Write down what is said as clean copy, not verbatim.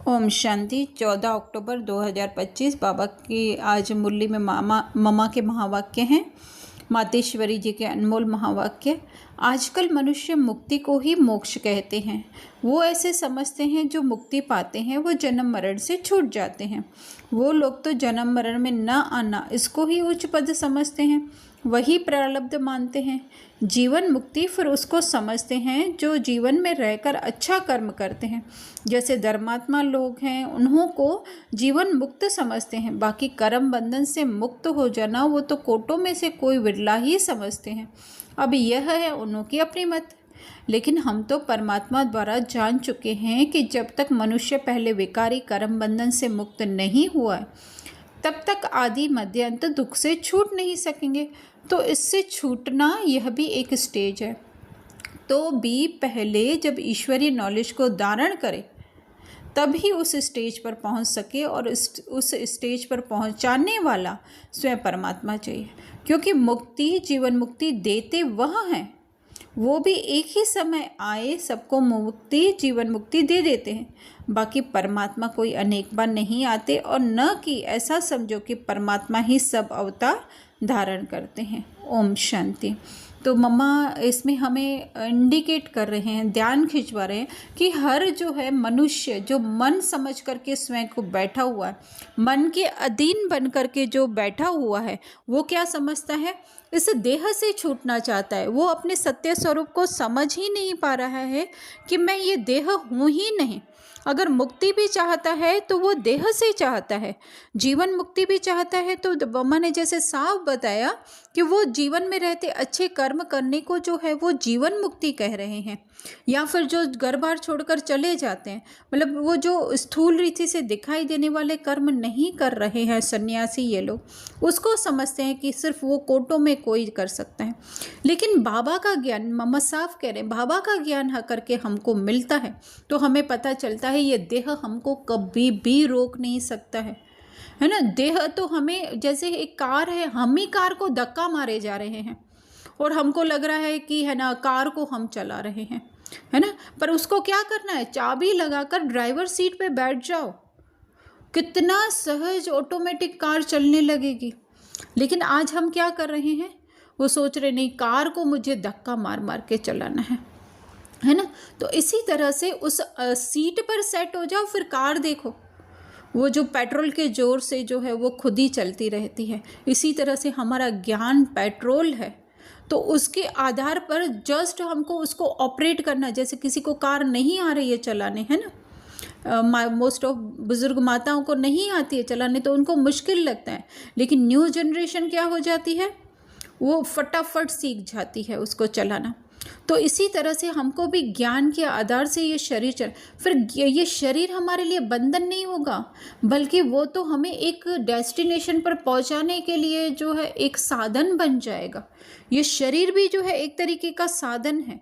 ओम शांति। 14 अक्टूबर 2025 बाबा की आज मुरली में ममा के महावाक्य हैं। मातेश्वरी जी के अनमोल महावाक्य। आजकल मनुष्य मुक्ति को ही मोक्ष कहते हैं। वो ऐसे समझते हैं जो मुक्ति पाते हैं वो जन्म मरण से छूट जाते हैं। वो लोग तो जन्म मरण में न आना इसको ही उच्च पद समझते हैं, वही प्रारब्ध मानते हैं। जीवन मुक्ति फिर उसको समझते हैं जो जीवन में रहकर अच्छा कर्म करते हैं। जैसे धर्मात्मा लोग हैं उन्हों को जीवन मुक्त समझते हैं। बाकी कर्म बंधन से मुक्त हो जाना वो तो कोटों में से कोई विरला ही समझते हैं। अब यह है उन्हों की अपनी मत। लेकिन हम तो परमात्मा द्वारा जान चुके हैं कि जब तक मनुष्य पहले विकारी कर्म बंधन से मुक्त नहीं हुआ है तब तक आदि मध्य अंत दुख से छूट नहीं सकेंगे। तो इससे छूटना यह भी एक स्टेज है। तो भी पहले जब ईश्वरीय नॉलेज को धारण करे तब ही उस स्टेज पर पहुंच सके, और उस स्टेज पर पहुंचाने वाला स्वयं परमात्मा चाहिए। क्योंकि मुक्ति, जीवन मुक्ति देते वह हैं, वो भी एक ही समय आए सबको मुक्ति, जीवन मुक्ति दे देते हैं। बाकी परमात्मा कोई अनेक बार नहीं आते, और न कि ऐसा समझो कि परमात्मा ही सब अवतार धारण करते हैं। ओम शांति। तो मम्मा इसमें हमें इंडिकेट कर रहे हैं, ध्यान खिंचवा रहे हैं कि हर जो है मनुष्य जो मन समझ करके स्वयं को बैठा हुआ है, मन के अधीन बन करके जो बैठा हुआ है, वो क्या समझता है, इस देह से छूटना चाहता है। वो अपने सत्य स्वरूप को समझ ही नहीं पा रहा है कि मैं ये देह हूँ ही नहीं। अगर मुक्ति भी चाहता है तो वो देह से चाहता है, जीवन मुक्ति भी चाहता है। तो मम्मा ने जैसे साफ बताया कि वो जीवन में रहते अच्छे कर्म करने को जो है वो जीवन मुक्ति कह रहे हैं, या फिर जो घर बार छोड़कर चले जाते हैं, मतलब वो जो स्थूल रीति से दिखाई देने वाले कर्म नहीं कर रहे हैं सन्यासी ये लोग, उसको समझते हैं कि सिर्फ वो कोटों में कोई कर सकता है। लेकिन बाबा का ज्ञान, मम्मा साफ कह रहे हैं, बाबा का ज्ञान करके हमको मिलता है तो हमें पता चलता है ये देह हमको कभी भी रोक नहीं सकता है ना। देह तो हमें, जैसे एक कार है, हम ही कार को धक्का मारे जा रहे हैं और हमको लग रहा है कि है ना कार को हम चला रहे हैं, है ना। पर उसको क्या करना है, चाबी लगाकर ड्राइवर सीट पे बैठ जाओ, कितना सहज ऑटोमेटिक कार चलने लगेगी। लेकिन आज हम क्या कर रहे हैं, वो सोच रहे नहीं कार को मुझे धक्का मार मार के चलाना है ना। तो इसी तरह से उस सीट पर सेट हो जाओ, फिर कार देखो, वो जो पेट्रोल के जोर से जो है वो खुद ही चलती रहती है। इसी तरह से हमारा ज्ञान पेट्रोल है, तो उसके आधार पर जस्ट हमको उसको ऑपरेट करना। जैसे किसी को कार नहीं आ रही है चलाने, है ना, मोस्ट ऑफ बुज़ुर्ग माताओं को नहीं आती है चलाने, तो उनको मुश्किल लगता है। लेकिन न्यू जनरेशन क्या हो जाती है, वो फटाफट सीख जाती है उसको चलाना। तो इसी तरह से हमको भी ज्ञान के आधार से ये शरीर फिर ये शरीर हमारे लिए बंधन नहीं होगा, बल्कि वो तो हमें एक डेस्टिनेशन पर पहुंचाने के लिए जो है एक साधन बन जाएगा। ये शरीर भी जो है एक तरीके का साधन है।